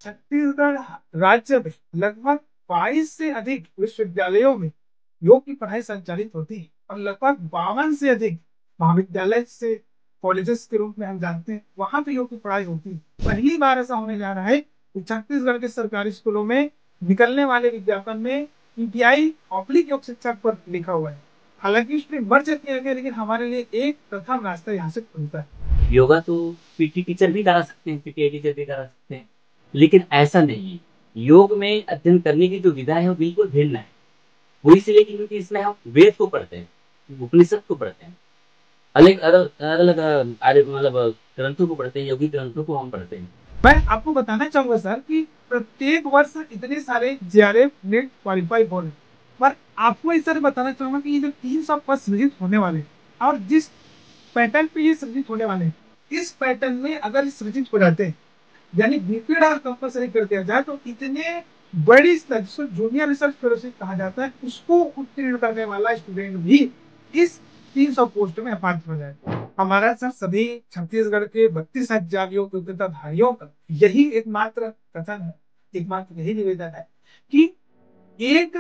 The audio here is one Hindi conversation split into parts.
छत्तीसगढ़ राज्य में लगभग 22 से अधिक विश्वविद्यालयों में योग की पढ़ाई संचालित होती है और लगभग 52 से अधिक महाविद्यालय से कॉलेजेस के रूप में हम जानते हैं वहां पे योग की पढ़ाई होती है। पहली बार ऐसा होने जा रहा है कि छत्तीसगढ़ के सरकारी स्कूलों में निकलने वाले विज्ञापन में पीटीआई ऑब्लिक योग शिक्षक पर लिखा हुआ है। हालांकि इसमें बढ़ चुकी है लेकिन हमारे लिए एक प्रथम रास्ता यहाँ से खुलता है। योगा तो पीटी टीचर भी करा सकते हैं, पीटी टीचर भी करा सकते हैं, लेकिन ऐसा नहीं है। योग में अध्ययन करने की जो विधा है वो बिल्कुल भिन्न है। वो इसलिए क्योंकि इसमें हम वेद को पढ़ते हैं, उपनिषद को पढ़ते हैं, अलग अलग अलग मतलब ग्रंथों को पढ़ते हैं, योगी ग्रंथों को हम पढ़ते हैं। मैं आपको बताना चाहूंगा सर कि प्रत्येक वर्ष इतने सारे जेआरएफ नेट क्वालिफाई हो रहे हैं, पर आपको इस तरह बताना चाहूंगा कि ये जो 300 पद सृजित होने वाले हैं और जिस पैटर्न पे ये सृजित होने वाले हैं, इस पैटर्न में अगर सृजित हो जाते हैं यानी बीपीएड और कंपल्सरी कर दिया जाए तो इतने बड़ी जिसको जूनियर रिसर्च फेलोशिप कहा जाता है उसको उत्तीर्ण करने वाला स्टूडेंट भी इस 300 पोस्ट में अपात्र हो जाए। हमारा सर सभी छत्तीसगढ़ के 32,000 योग्यताधारियों का यही एकमात्र कथन है, एकमात्र यही निवेदन है कि एक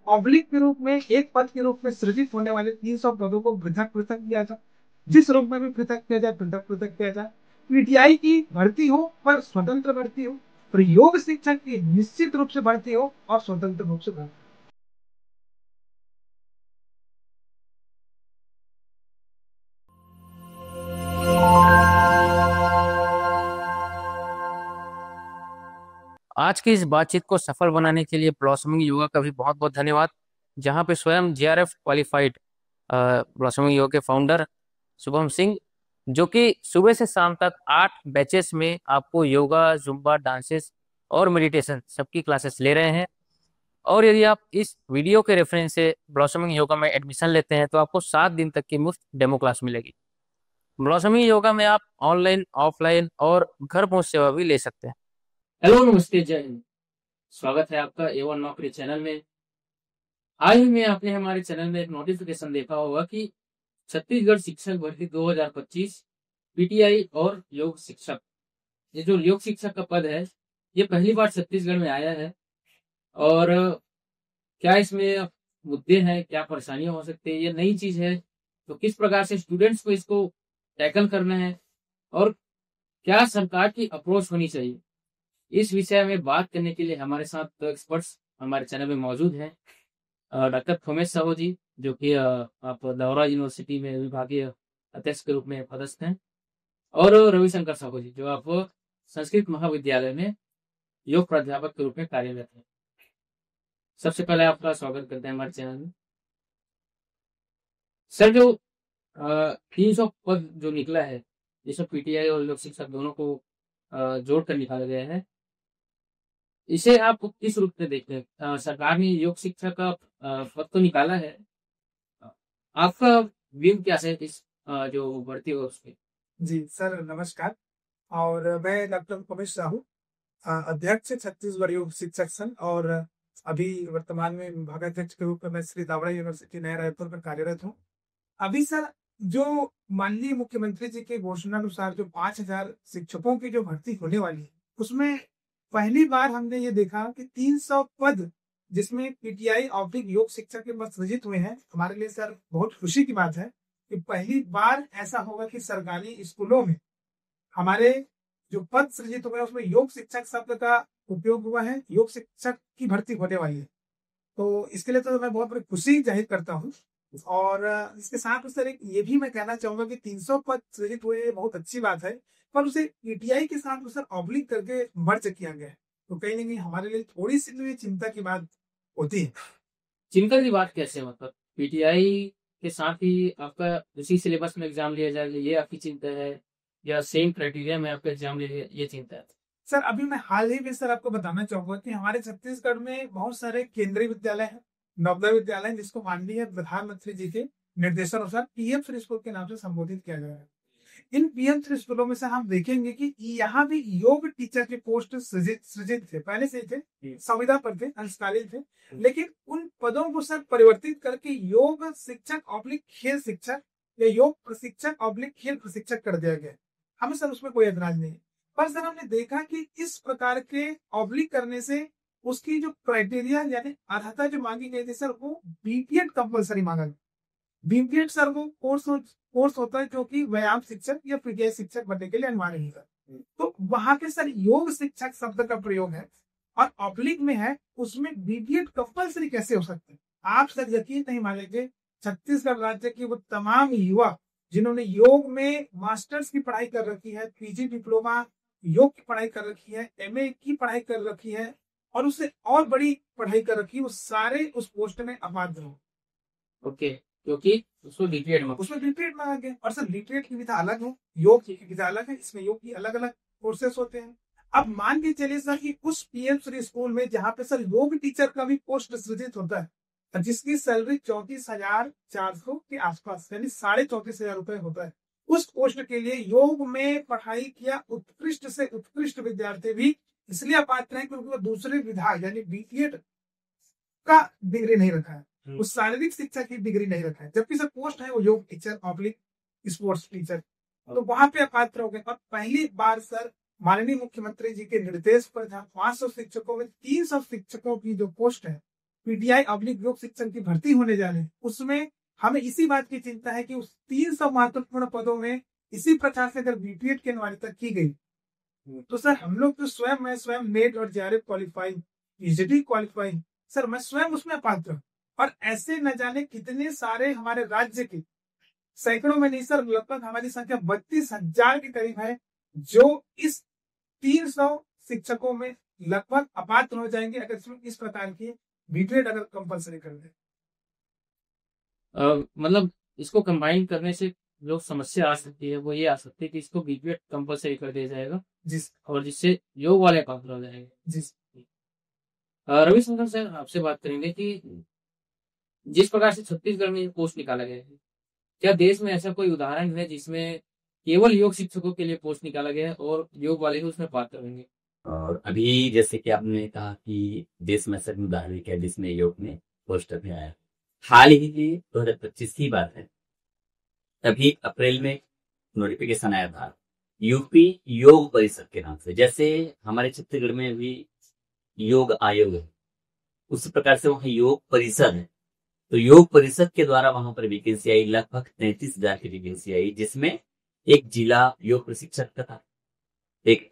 ऑब्लिक के रूप में एक पद के रूप में सृजित होने वाले 300 पदों को पृथक पृथक किया जाए, जिस रूप में भी पृथक किया जाए पृथक पृथक किया जाए। पीटीआई की भर्ती हो पर स्वतंत्र भर्ती हो, और योग शिक्षक की निश्चित रूप से भर्ती हो और स्वतंत्र रूप से भर्ती। आज की इस बातचीत को सफल बनाने के लिए ब्लॉसमिंग योगा का भी बहुत बहुत धन्यवाद। जहां पे स्वयं जेआरएफ क्वालिफाइड ब्लॉसमिंग योगा के फाउंडर शुभम सिंह, जो कि सुबह से शाम तक 8 बैचेस में आपको योगा, जुम्बा, डांसेस और मेडिटेशन सबकी क्लासेस ले रहे हैं। और यदि आप इस वीडियो के रेफरेंस से ब्लॉसमिंग योगा में एडमिशन लेते हैं तो आपको 7 दिन तक की मुफ्त डेमो क्लास मिलेगी। ब्लॉसमिंग योगा में आप ऑनलाइन, ऑफलाइन और घर पहुंच सेवा भी ले सकते हैं। हेलो, नमस्ते, जय हिंद। स्वागत है आपका A1 नौकरी चैनल में। हाल ही में आपने हमारे चैनल में एक नोटिफिकेशन देखा होगा कि छत्तीसगढ़ शिक्षक भर्ती 2025 पीटीआई और योग शिक्षक, ये जो योग शिक्षक का पद है ये पहली बार छत्तीसगढ़ में आया है। और क्या इसमें मुद्दे हैं, क्या परेशानियां हो सकती है, ये नई चीज है, तो किस प्रकार से स्टूडेंट्स को इसको टैकल करना है और क्या सरकार की अप्रोच होनी चाहिए, इस विषय में बात करने के लिए हमारे साथ दो एक्सपर्ट्स हमारे चैनल में मौजूद हैं। डॉक्टर थोमेश साहू जी, जो कि आप लौरा यूनिवर्सिटी में विभागीय अध्यक्ष के रूप में पदस्थ हैं, और रविशंकर साहू जी, जो आप संस्कृत महाविद्यालय में योग प्राध्यापक के रूप में कार्यरत हैं। सबसे पहले आपका स्वागत करते हैं हमारे चैनल में। सर, जो 300 पद जो निकला है, जिसमें पीटीआई और योग शिक्षक दोनों को जोड़कर निकाला गया है, इसे आप किस रूप में देखते हैं? सरकार ने योग शिक्षा का पद तो निकाला है, आपका व्यू क्या है इस जो भर्ती हो उस पे? जी सर, नमस्कार। और मैं डॉक्टर उमेश साहू, अध्यक्ष छत्तीसगढ़ योग शिक्षक संघ, और अभी वर्तमान में विभागाध्यक्ष के रूप में मैं श्री दावड़ा यूनिवर्सिटी नया रायपुर में कार्यरत हूँ। अभी सर, जो माननीय मुख्यमंत्री जी के घोषणा अनुसार जो 5,000 शिक्षकों की जो भर्ती होने वाली है, उसमें पहली बार हमने ये देखा कि 300 पद जिसमें पीटीआई ऑब्लिक योग शिक्षक के पद सृजित हुए हैं। हमारे लिए सर बहुत खुशी की बात है कि पहली बार ऐसा होगा कि सरकारी स्कूलों में हमारे जो पद सृजित हुए हैं उसमें योग शिक्षक शब्द का उपयोग हुआ है, योग शिक्षक की भर्ती होने वाली है। तो इसके लिए तो मैं बहुत बड़ी खुशी जाहिर करता हूँ। और इसके साथ सर एक ये भी मैं कहना चाहूंगा कि 300 पद सृजित हुए, ये बहुत अच्छी बात है, पर उसे पीटीआई के साथ सर ऑब्लिक करके मर्ज किया गया है, तो कहीं ना कहीं हमारे लिए थोड़ी सी तो ये चिंता की बात होती है। चिंता की बात कैसे, मतलब पीटीआई के साथ ही आपका उसी सिलेबस में एग्जाम लिया जाएगा, ये आपकी चिंता है, या सेम क्राइटेरिया में आपका एग्जाम लिया, ये चिंता है? सर, अभी मैं हाल ही में सर आपको बताना चाहूंगा कि हमारे छत्तीसगढ़ में बहुत सारे केंद्रीय विद्यालय हैं, नवोदय विद्यालय हैं, जिसको माननीय प्रधानमंत्री जी के निर्देशानुसार पीएम श्री स्कूल के नाम से संबोधित किया गया है। इन पीएम श्री स्कूलों में से हम देखेंगे कि यहाँ भी योग टीचर के पोस्ट सृजित थे, पहले से ही थे, संविदा पर थे, अंशकालीन थे, लेकिन उन पदों को सर परिवर्तित करके योग शिक्षक ऑब्लिक खेल शिक्षक या योग प्रशिक्षक ऑब्लिक खेल प्रशिक्षक कर दिया गया। हमें सर उसमें कोई एतराज नहीं है, पर सर हमने देखा कि इस प्रकार के ऑब्लिक करने से उसकी जो क्राइटेरिया यानी अर्हता जो मांगी गई थी सर, वो बीपीएड कंपलसरी मांगा गया। बीपीएड सर वो कोर्स होता है जो कि व्यायाम शिक्षक या पीटीआई शिक्षक बनने के लिए अनिवार्य होता है। तो वहां पे सर योग शिक्षक शब्द का प्रयोग है और ऑब्लिक में है, उसमें बीपीएड कंपलसरी कैसे हो सकता है? आप सर यकीन नहीं मानेंगे, छत्तीसगढ़ राज्य के वो तमाम युवा जिन्होंने योग में मास्टर्स की पढ़ाई कर रखी है, पीजी डिप्लोमा योग की पढ़ाई कर रखी है, एमए की पढ़ाई कर रखी है और उससे और बड़ी पढ़ाई कर रखी है, वो सारे उस पोस्ट में अपात्र हो। ओके, क्योंकि उसमें बीपीएड मांगा गया। और सर बीपीएड की विधा अलग हो, योग की विधा अलग है, इसमें योग की अलग अलग कोर्सेस होते हैं। अब मान के चलिए सर कि उस पीएम श्री स्कूल में जहाँ पे सर योग टीचर का भी पोस्ट सृजित होता है, जिसकी सैलरी 34,400 के आसपास यानी 34,500 रुपए होता है, उस पोस्ट के लिए योग में पढ़ाई किया उत्कृष्ट से उत्कृष्ट विद्यार्थी भी इसलिए अपात्र है क्योंकि वो दूसरे विधा यानी बीपीएड का डिग्री नहीं रखा है, उस शारीरिक शिक्षा की डिग्री नहीं रखा है, जबकि सर पोस्ट है वो योग टीचर ऑब्लिक स्पोर्ट्स टीचर, तो वहां पे अपात्र हो गए। और पहली बार सर माननीय मुख्यमंत्री जी के निर्देश पर जहाँ 500 शिक्षकों में 300 शिक्षकों की जो पोस्ट है पीटीआई ऑब्लिक योग शिक्षक की भर्ती होने जा रही है, उसमें हमें इसी बात की चिंता है कि उस 300 महत्वपूर्ण पदों में इसी प्रकार से अगर बीपीएड की अनिवार्यता की गई तो सर हम लोग तो मैं स्वयं नेट और JRF qualifying, PGD qualifying, sir मैं स्वयं उसमें अपात्र हूं। और ऐसे न जाने कितने सारे हमारे राज्य के सैकड़ों में नहीं सर, लगभग हमारी संख्या 32,000 के करीब है जो इस 300 शिक्षकों में लगभग अपात्र हो जाएंगे अगर इसमें इस प्रकार की बीपीएड अगर कंपलसरी कर दे। मतलब इसको कंबाइन करने से जो समस्या आ सकती है वो ये आ सकती है कि इसको बीपीएड कंपलसरी कर दिया जाएगा और जिससे योग वाले अपात्र हो जाएंगे। रविशंकर सर आपसे बात करेंगे कि जिस प्रकार से छत्तीसगढ़ में पोस्ट निकाला गया है, क्या देश में ऐसा कोई उदाहरण है जिसमें केवल योग शिक्षकों के लिए पोस्ट निकाला गया है और योग वाले ही उसमें पात्र होंगे? और अभी जैसे कि आपने कहा कि देश में ऐसा उदाहरण क्या जिसमें योग में पोस्ट अभी आया, हाल ही में 2025 की बात है, अभी अप्रैल में नोटिफिकेशन आया था यूपी योग परिषद के नाम से। जैसे हमारे छत्तीसगढ़ में अभी योग आयोग है, उस प्रकार से वहाँ योग परिषद है, तो योग परिषद के द्वारा वहां पर वैकेंसी आई, लगभग 33,000 की वैकेंसी आई, जिसमें एक जिला योग प्रशिक्षक का था, एक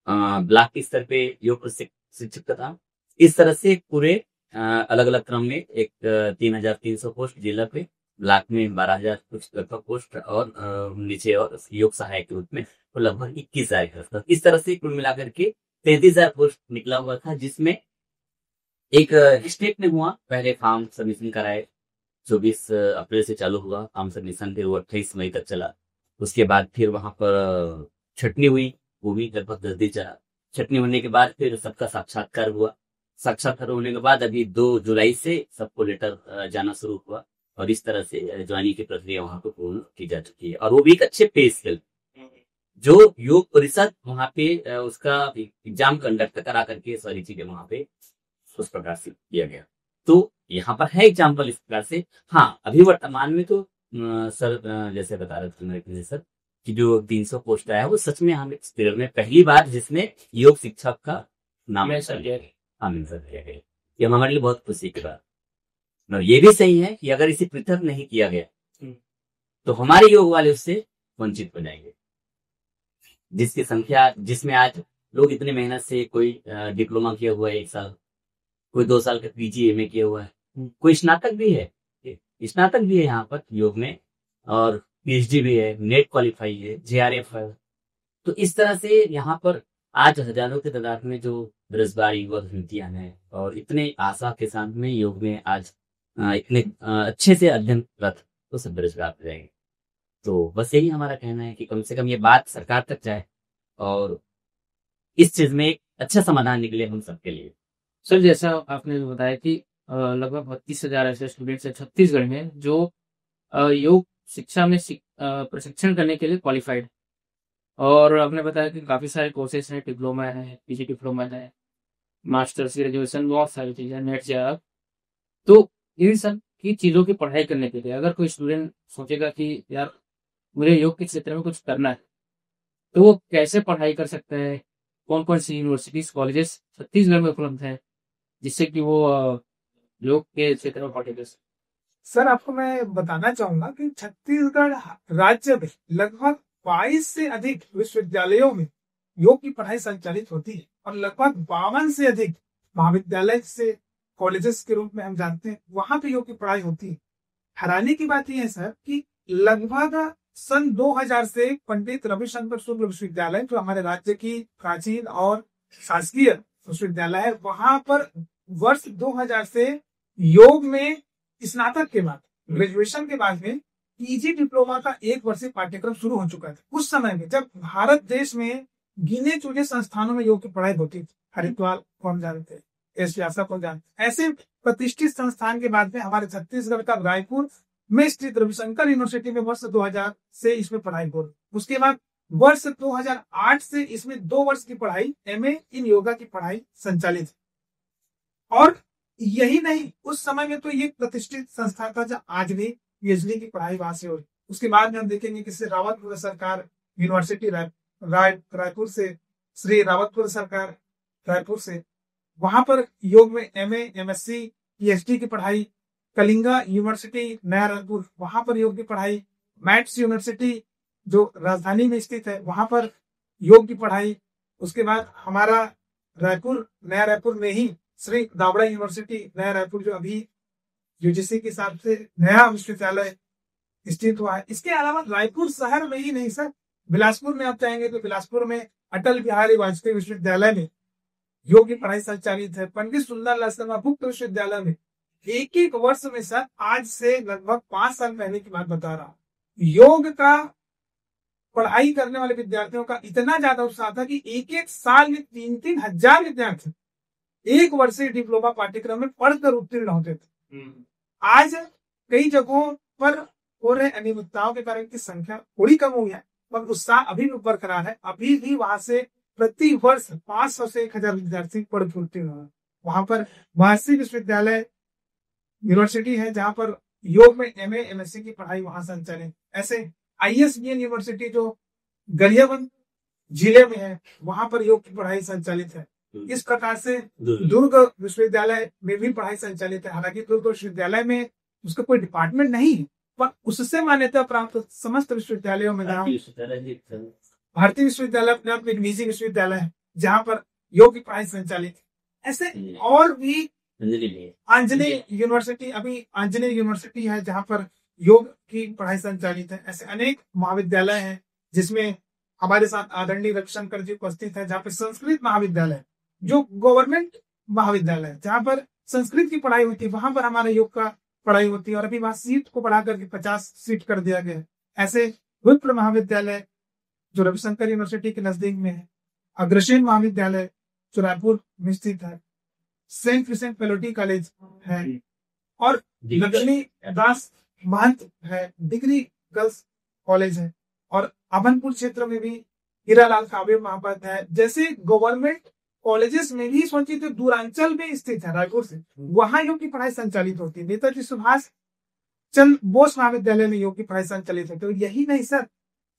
ब्लॉक स्तर पे योग प्रशिक्षक का था। इस तरह से पूरे अलग अलग क्रम में एक 3,300 पोस्ट जिला पे, ब्लॉक में 12,000 कुछ लगभग पोस्ट और नीचे और योग सहायक के रूप में तो लगभग 21,000 के आसपास। इस तरह से कुल मिलाकर के 33,000 पोस्ट निकला हुआ था, जिसमें एक स्टेट में हुआ, पहले फॉर्म सबमिशन कराए, 24 अप्रैल से चालू हुआ फॉर्म सबमिशन, फिर वो 28 मई तक चला। उसके बाद फिर वहां पर छटनी हुई, वो भी लगभग 10 दिन चला। छटनी होने के बाद फिर सबका साक्षात्कार हुआ, साक्षात्कार होने के बाद अभी 2 जुलाई से सबको लेटर जाना शुरू हुआ और इस तरह से ज्वाइनिंग की प्रक्रिया वहां पर पूर्ण की जा चुकी है। और वो भी एक अच्छे पे स्केल जो योग परिषद वहां पे उसका एग्जाम कंडक्ट करा करके सारी चीजें वहां पे उस प्रकार से किया गया। तो यहाँ पर है एग्जाम्पल इस प्रकार से। हाँ, अभी वर्तमान में तो सर जैसे बता रहे थे सर कि जो 300 पोस्ट आया वो सच में हम एक्सपीरियंस में पहली बार जिसमें योग शिक्षक का नाम मेंशन किया गया, ये हमारे लिए बहुत खुशी की बात। ये भी सही है कि अगर इसे पृथक नहीं किया गया तो हमारे योग वाले उससे वंचित हो जाएंगे, जिसकी संख्या, जिसमें आज लोग इतनी मेहनत से, कोई डिप्लोमा किया हुआ है 1 साल, कोई 2 साल का पीजी एमए किया हुआ है, कोई स्नातक भी है यहाँ पर योग में, और पीएचडी भी है, नेट क्वालिफाई है, जेआरएफ है। तो इस तरह से यहाँ पर आज हजारों की तादाद में जो बेरोजगार युवा युवतियां हैं और इतने आशा के साथ में योग में आज इतने अच्छे से अध्ययनरत तो सब बेरोजगार हो जाएंगे। तो बस यही हमारा कहना है कि कम से कम ये बात सरकार तक जाए और इस चीज में एक अच्छा समाधान निकले हम सबके लिए। सर जैसा आपने बताया कि लगभग 32,000 ऐसे स्टूडेंट्स हैं छत्तीसगढ़ में जो योग शिक्षा में प्रशिक्षण करने के लिए क्वालिफाइड, और आपने बताया कि काफ़ी सारे कोर्सेज हैं, डिप्लोमा है, पीजी डिप्लोमा है, मास्टर्स ग्रेजुएशन, बहुत सारी चीज़ें, नेट से आप, तो इन सब की चीज़ों की पढ़ाई करने के लिए अगर कोई स्टूडेंट सोचेगा कि यार मुझे योग के क्षेत्र में कुछ करना है, तो वो कैसे पढ़ाई कर सकते हैं? कौन कौन सी यूनिवर्सिटीज कॉलेजेस छत्तीसगढ़ में उपलब्ध है जिससे कि वो योग के क्षेत्र में पढ़ाई कर सकें? सर आपको मैं बताना चाहूंगा कि छत्तीसगढ़ राज्य में लगभग 22 से अधिक विश्वविद्यालयों में योग की पढ़ाई संचालित होती है और लगभग 52 से अधिक महाविद्यालय से कॉलेजेस के रूप में हम जानते हैं वहां पे योग की पढ़ाई होती है। हैरानी की बात यह है सर कि लगभग सन 2000 से पंडित रविशंकर शुक्ल विश्वविद्यालय जो हमारे राज्य की प्राचीन और शासकीय विश्वविद्यालय है वहां पर वर्ष 2000 से योग में स्नातक के बाद ग्रेजुएशन के बाद में पीजी डिप्लोमा का 1 वर्षीय पाठ्यक्रम शुरू हो चुका था। उस समय में जब भारत देश में गिने चुने संस्थानों में योग की पढ़ाई होती थी, हरिद्वार को हम जानते हैं, एस व्यासा को जानते, ऐसे प्रतिष्ठित संस्थान के बाद में हमारे छत्तीसगढ़ का रायपुर में स्थित रविशंकर यूनिवर्सिटी में वर्ष 2000 से इसमें पढ़ाई हो रही। उसके बाद वर्ष 2008 से इसमें 2 वर्ष की पढ़ाई एमए इन योगा की पढ़ाई संचालित है। और यही नहीं, उस समय में तो ये प्रतिष्ठित संस्था था जहाँ आज भी पीएचडी की पढ़ाई वहां से हो रही। उसके बाद में हम देखेंगे कि रावतपुर सरकार यूनिवर्सिटी रायपुर से, श्री रावतपुर सरकार रायपुर से, वहां पर योग में एमए एमएससी पीएचडी की पढ़ाई। कलिंगा यूनिवर्सिटी नया रायपुर, वहां पर योग की पढ़ाई। मैट्स यूनिवर्सिटी जो राजधानी में स्थित है वहां पर योग की पढ़ाई। उसके बाद हमारा रायपुर नया रायपुर में ही श्री दावड़ा यूनिवर्सिटी नया रायपुर जो अभी यूजीसी के हिसाब से नया विश्वविद्यालय स्थित हुआ है। इसके अलावा रायपुर शहर में ही नहीं सर, बिलासपुर में आप चाहेंगे तो बिलासपुर में अटल बिहारी वाजपेयी विश्वविद्यालय में योग की पढ़ाई संचालित है। पंडित सुंदरलाल शर्मा गुप्त विश्वविद्यालय में एक वर्ष में सर, आज से लगभग 5 साल पहले की बात बता रहा हूं, योग का पढ़ाई करने वाले विद्यार्थियों का इतना ज्यादा उत्साह था कि एक साल में 3-3 हजार विद्यार्थी 1 वर्षीय डिप्लोमा पाठ्यक्रम में पढ़कर उत्तीर्ण होते थे। आज कई जगहों पर हो रहे अनियमितताओं के कारण की संख्या थोड़ी कम हुई है, पर उत्साह अभी भी बरकरार है। अभी भी वहां से प्रति वर्ष 500 से 1000 विद्यार्थी पढ़ के उत्तीर्ण हुए। वहां पर महर्षि विश्वविद्यालय यूनिवर्सिटी है जहां पर योग में एमए एमएससी की पढ़ाई वहां संचालित। ऐसे आईएसबीएन यूनिवर्सिटी जो गरियाबंद जिले में है वहां पर योग की पढ़ाई संचालित है। इस प्रकार से दुर्ग विश्वविद्यालय में भी पढ़ाई संचालित है। हालांकि दुर्ग विश्वविद्यालय में उसका कोई डिपार्टमेंट नहीं है, पर उससे मान्यता प्राप्त समस्त विश्वविद्यालयों में भारतीय विश्वविद्यालय अपने आप में एक निजी विश्वविद्यालय है जहां पर योग की पढ़ाई संचालित है। ऐसे और भी आंजनेय यूनिवर्सिटी, अभी आंजनेय यूनिवर्सिटी है जहां पर योग की पढ़ाई संचालित है। ऐसे अनेक महाविद्यालय हैं जिसमें हमारे साथ आदरणीय रविशंकर जी उपस्थित है, जहाँ पे संस्कृत महाविद्यालय जो गवर्नमेंट महाविद्यालय है जहाँ पर संस्कृत की पढ़ाई होती है, वहां पर हमारे योग का पढ़ाई होती है और अभी वहां सीट को बढ़ा करके 50 सीट कर दिया गया है। ऐसे विप्र महाविद्यालय जो रविशंकर यूनिवर्सिटी के नजदीक में है, अग्रसेन महाविद्यालय जो रायपुर में स्थित है, सेंट विंसेंट पेलोटी कॉलेज है और लक्ष्मी दास महंत है, डिग्री गर्ल्स कॉलेज है और अभनपुर क्षेत्र में भी हीरालाल काव्य महापद है। जैसे गवर्नमेंट कॉलेजेस में भी सोचिए तो दूरांचल में स्थित है रायपुर से, वहां योग की पढ़ाई संचालित होती है। नेताजी सुभाष चंद्र बोस महाविद्यालय में योग की पढ़ाई संचालित होती है। यही नहीं सर,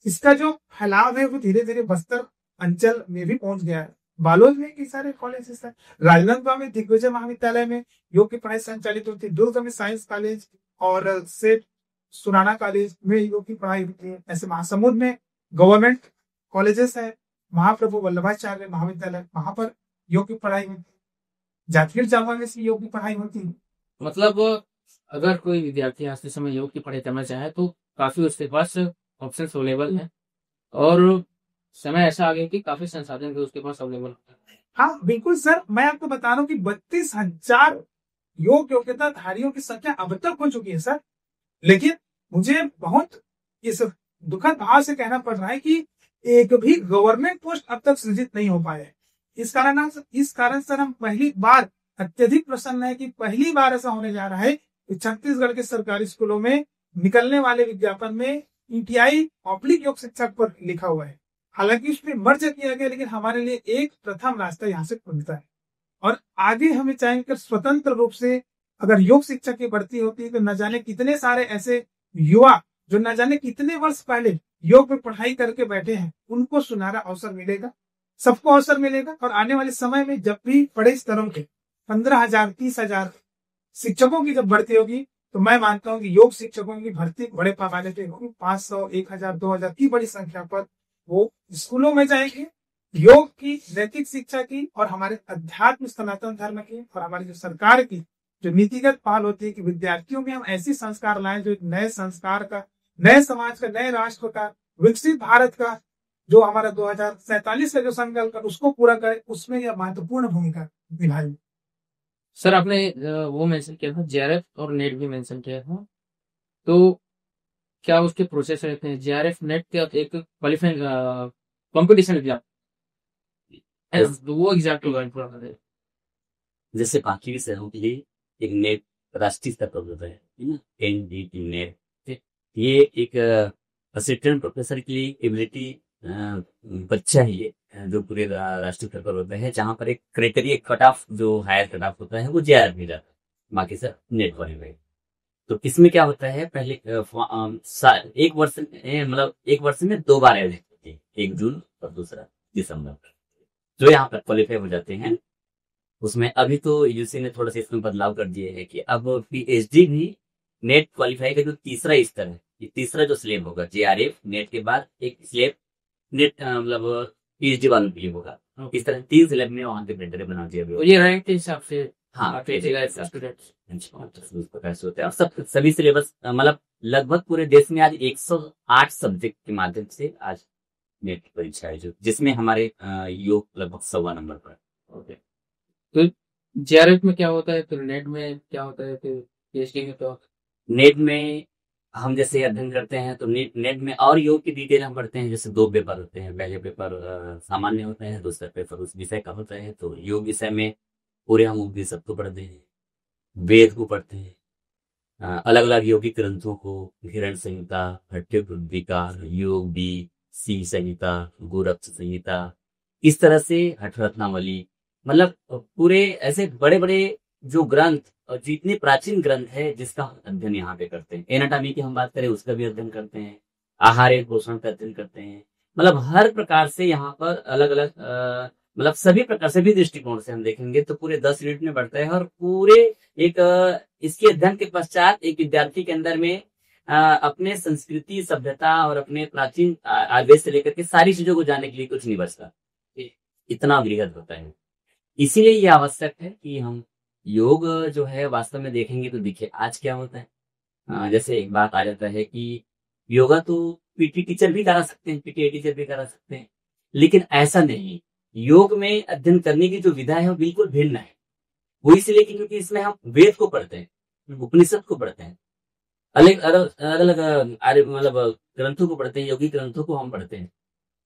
इसका जो फैलाव है वो धीरे धीरे बस्तर अंचल में भी पहुंच गया है। बालोद में कई सारे कॉलेजेस है, राजनांदगांव में दिग्विजय महाविद्यालय में योग की पढ़ाई संचालित होती है, दुर्ग में साइंस कॉलेज और सेठ सुराना कॉलेज में योग की पढ़ाई होती है। ऐसे महासमुंद में गवर्नमेंट कॉलेजेस है, महाप्रभु वल्लभाचार्य महाविद्यालय, वहां पर योग की पढ़ाई होती है। जांजगीर चांपा में योग की पढ़ाई होती है। मतलब अगर कोई विद्यार्थी आज के समय योग की पढ़ाई करना चाहे तो काफी उसके पास ऑप्शन अवेलेबल है और समय ऐसा आ गया कि काफी संसाधन भी उसके पास अवेलेबल है। हाँ बिल्कुल सर, मैं आपको बता रहा हूँ कि 32,000 योग योग्यता धारियों की संख्या अब तक हो चुकी है सर। लेकिन मुझे बहुत इस दुखद भाव से कहना पड़ रहा है कि एक भी गवर्नमेंट पोस्ट अब तक सृजित नहीं हो पाया है। इस कारण सर हम पहली बार अत्यधिक प्रसन्न है कि पहली बार ऐसा होने जा रहा है कि छत्तीसगढ़ के सरकारी स्कूलों में निकलने वाले विज्ञापन में ईटीआई ऑब्लिक योग शिक्षक पर लिखा हुआ है। हालांकि उसमें मर्ज किया गया, लेकिन हमारे लिए एक प्रथम रास्ता यहाँ से खुलता है और आगे हमें चाहेंगे स्वतंत्र रूप से अगर योग शिक्षक की भर्ती होती है तो न जाने कितने सारे ऐसे युवा जो न जाने कितने वर्ष पहले योग में पढ़ाई करके बैठे हैं उनको सुनहरा अवसर मिलेगा, सबको अवसर मिलेगा। और आने वाले समय में जब भी बड़े स्तरों के 15,000 30,000 शिक्षकों की जब भर्ती होगी तो मैं मानता हूँ कि योग शिक्षकों की भर्ती बड़े पैमाने पे होगी। 500 1000 2000 की बड़ी संख्या पर वो स्कूलों में जाएंगे। योग की, नैतिक शिक्षा की और हमारे अध्यात्म सनातन धर्म की और हमारी जो सरकार की जो नीतिगत पहल होती है कि विद्यार्थियों में हम ऐसी संस्कार लाएं जो एक नए संस्कार का, नए समाज का, नए राष्ट्र का, विकसित भारत का जो हमारा 2047 का जो संकल्प है उसको पूरा करे, उसमें यह महत्वपूर्ण भूमिका निभाएगी। सर आपने वो मेंशन किया था, जेआरएफ और नेट भी मेंशन किया था, तो क्या उसके प्रोसेस रहते हैं? जेआरएफ नेट का एक क्वालिफाइंग कंपटीशन एग्जाम, वो एग्जाम जैसे बाकी विषयों के लिए एक नेट राष्ट्रीय स्तर पर होता है ना, एनडीटी नेट। ये एक असिस्टेंट प्रोफेसर के लिए एबिलिटी बच्चा है ये, जो पूरे राष्ट्रीय स्तर पर होता है, जहाँ पर एक क्राइटेरिया कट ऑफ जो हायर कट ऑफ होता है वो जेआरएफ में जाता है, बाकी सब नेट क्वालिफाई। तो इसमें क्या होता है, पहले एक वर्ष मतलब एक वर्ष में 2 बार एग्जाम होती है, 1 जून और दूसरा दिसंबर, जो यहाँ पर क्वालिफाई हो जाते हैं। उसमें अभी तो यूजीसी ने थोड़ा सा इसमें बदलाव कर दिए है कि अब पीएचडी भी नेट क्वालिफाई का जो तीसरा स्तर है, ये तीसरा जो स्लेब होगा जेआरएफ नेट के बाद एक स्लेब नेट मतलब पीएचडी वालों के लिए होगा। इस तरह 3 स्लेब में वहां के प्रिंटर बना दिया गया। ये रैंक के हिसाब से हाँ स्टूडेंट्स प्रकार होते हैं। और सब सभी सिलेबस मतलब लगभग पूरे देश में आज 108 सब्जेक्ट के माध्यम से आज नेट की परीक्षा है, जो जिसमें हमारे योग लगभग 1.25 नंबर पर। ओके, तो जेआरएफ में क्या होता है, फिर नेट में क्या होता है, फिर पीएचडी में तो नेट में हम जैसे अध्ययन करते हैं तो नेट में और योग की डिटेल हम पढ़ते हैं। जैसे 2 पेपर होते हैं, पहले पेपर सामान्य होता है, दूसरा पेपर उस विषय का होता है। तो योग विषय में पूरे हम उपनिषद को पढ़ते हैं, वेद को पढ़ते हैं, अलग अलग योगिक ग्रंथों को, हिरण संहिता, हट्टोपद्विका, योग भी, सी संहिता, गोरक्ष संहिता, इस तरह से हठरत्नावली, मतलब पूरे ऐसे बड़े बड़े जो ग्रंथ और जितने प्राचीन ग्रंथ है जिसका अध्ययन यहाँ पे करते हैं। एनाटॉमी की हम बात करें उसका भी अध्ययन करते हैं, आहार पोषण का अध्ययन करते हैं। मतलब हर प्रकार से यहाँ पर अलग अलग मतलब सभी प्रकार से भी दृष्टिकोण से हम देखेंगे तो पूरे 10 यूनिट में बढ़ता है। और पूरे एक इसके अध्ययन के पश्चात एक विद्यार्थी के अंदर में अपने संस्कृति, सभ्यता और अपने प्राचीन आदेश से लेकर के सारी चीजों को जानने के लिए कुछ नहीं बचता, इतना बृहद होता है। इसीलिए ये आवश्यक है कि हम योग जो है वास्तव में देखेंगे। तो देखिए आज क्या होता है, जैसे एक बात आ जाता है कि योगा तो पीटी टीचर भी करा सकते हैं, पीटी टीचर भी करा सकते हैं, लेकिन ऐसा नहीं। योग में अध्ययन करने की जो विधा है वो बिल्कुल भिन्न है। वो इसलिए क्योंकि इसमें हम वेद को पढ़ते हैं, उपनिषद को पढ़ते हैं, अलग अलग मतलब ग्रंथों को पढ़ते हैं, योगी ग्रंथों को हम पढ़ते हैं।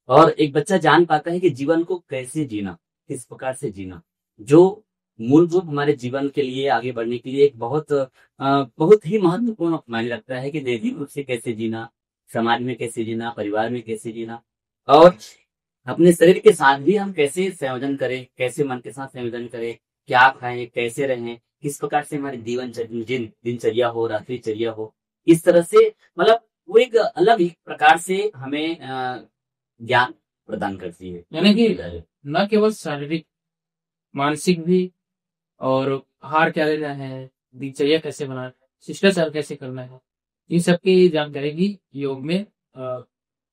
और एक बच्चा जान पाता है कि जीवन को कैसे जीना, किस प्रकार से जीना, जो मूलभूत हमारे जीवन के लिए, आगे बढ़ने के लिए एक बहुत ही महत्वपूर्ण मायने रखता है कि नैतिक रूप से कैसे जीना, समाज में कैसे जीना, परिवार में कैसे जीना, और अपने शरीर के साथ भी हम कैसे संयोजन करें, कैसे मन के साथ संयोजन करें, क्या खाएं, कैसे रहें, किस प्रकार से हमारी दिनचर्या हो, रात्रिचर्या हो। इस तरह से मतलब वो एक अलग ही प्रकार से हमें ज्ञान प्रदान करती है। यानी कि न केवल शारीरिक, मानसिक भी, और आहार क्या लेना है, दिनचर्या कैसे बनाना है, शिष्टाचार कैसे करना है, इन सब की जानकारी भी योग में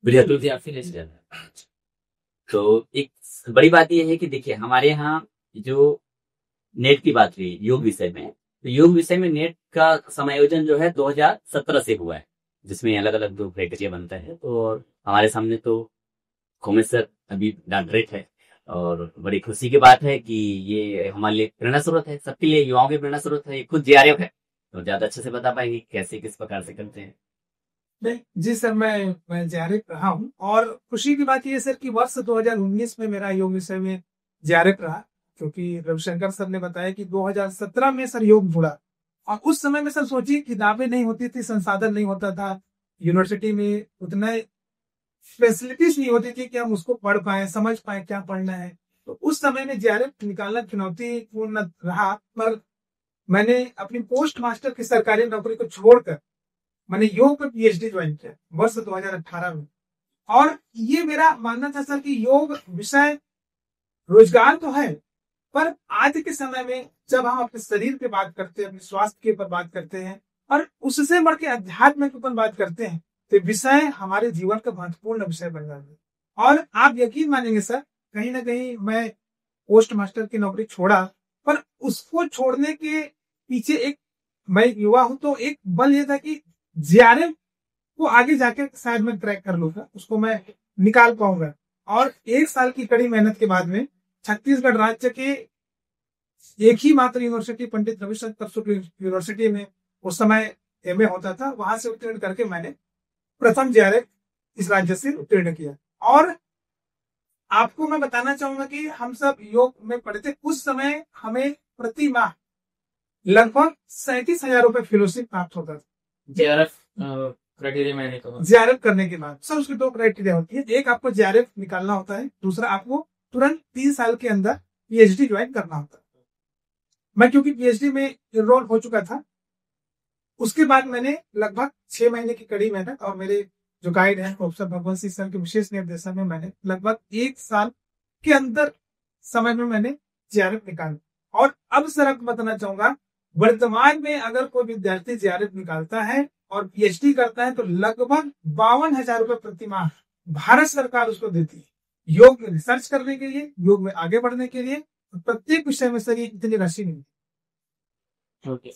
विद्यार्थी ले सकते हैं। तो एक बड़ी बात यह है कि देखिए हमारे यहाँ जो नेट की बात हुई योग विषय में, तो योग विषय में नेट का समायोजन जो है 2017 से हुआ है, जिसमें अलग अलग 2 क्राइटेरिया बनता है। तो हमारे सामने तो खोमेश सर अभी डॉक्टरेट है, और बड़ी खुशी की बात है कि ये हमारे लिए प्रेरणा स्रोत है, सबके लिए, युवाओं की प्रेरणा स्रोत है। ये खुद जेआरएफ है, तो ज्यादा अच्छे से बता पाएंगे कैसे किस प्रकार से करते हैं। जी सर, मैं जेआरएफ रहा हूँ, और खुशी की बात यह सर कि वर्ष 2019 में मेरा योग विषय में जेआरएफ रहा, क्योंकि रविशंकर सर ने बताया कि 2017 में सर योग जुड़ा। और उस समय में सर सोचिए किताबें नहीं होती थी, संसाधन नहीं होता था, यूनिवर्सिटी में उतना फैसिलिटीज नहीं होती थी कि हम उसको पढ़ पाए, समझ पाए क्या पढ़ना है। तो उस समय में जेआरएफ निकालना चुनौतीपूर्ण रहा, पर मैंने अपनी पोस्ट मास्टर की सरकारी नौकरी को छोड़कर मैंने योग में पीएचडी ज्वाइन किया वर्ष 2018 में। और ये मेरा मानना था सर कि योग विषय रोजगार तो है, पर आज के समय में जब हम अपने शरीर पे बात करते हैं, अपने स्वास्थ्य के ऊपर बात करते हैं और उससे बढ़ के अध्यात्म के ऊपर बात करते हैं, तो विषय हमारे जीवन का महत्वपूर्ण विषय बन जाता है। और आप यकीन मानेंगे सर, कहीं ना कहीं मैं पोस्ट मास्टर की नौकरी छोड़ा, पर उसको छोड़ने के पीछे एक, मैं युवा हूं तो एक बल ये था कि जेआरएफ को आगे जाके शायद मैं क्रैक कर लूंगा, उसको मैं निकाल पाऊंगा। और 1 साल की कड़ी मेहनत के बाद में छत्तीसगढ़ राज्य के एक ही मात्र यूनिवर्सिटी, पंडित रविशंकर शुक्ल यूनिवर्सिटी में उस समय एमए होता था, वहां से उत्तीर्ण करके मैंने प्रथम जेआरएफ इस राज्य से उत्तीर्ण किया। और आपको मैं बताना चाहूंगा कि हम सब योग में पढ़े थे, उस समय हमें प्रति माह लगभग 37,000 रुपए फेलोशिप प्राप्त होता था जेआरएफ क्राइटेरिया मैंने कहा। जेआरएफ करने के बाद सर उसकी 2 क्राइटेरिया होती है, एक आपको जेआरएफ निकालना होता है, दूसरा आपको तुरंत 3 साल के अंदर पीएचडी ज्वाइन करना होता है। मैं क्योंकि पीएचडी में एनरोल हो चुका था, उसके बाद मैंने लगभग 6 महीने की कड़ी मेहनत और मेरे जो गाइड है प्रोफेसर भगवंत सिंह सर के विशेष निर्देशन में मैंने लगभग 1 साल के अंदर समय में मैंने जेआरएफ निकाला। और अब सर आपको बताना चाहूंगा, वर्तमान में अगर कोई विद्यार्थी जेआरएफ निकालता है और पीएचडी करता है तो लगभग 52,000 रुपए प्रति माह भारत सरकार उसको देती है, योग में रिसर्च करने के लिए, योग में आगे बढ़ने के लिए। प्रत्येक विषय में सर ये इतनी राशि नहीं। ओके,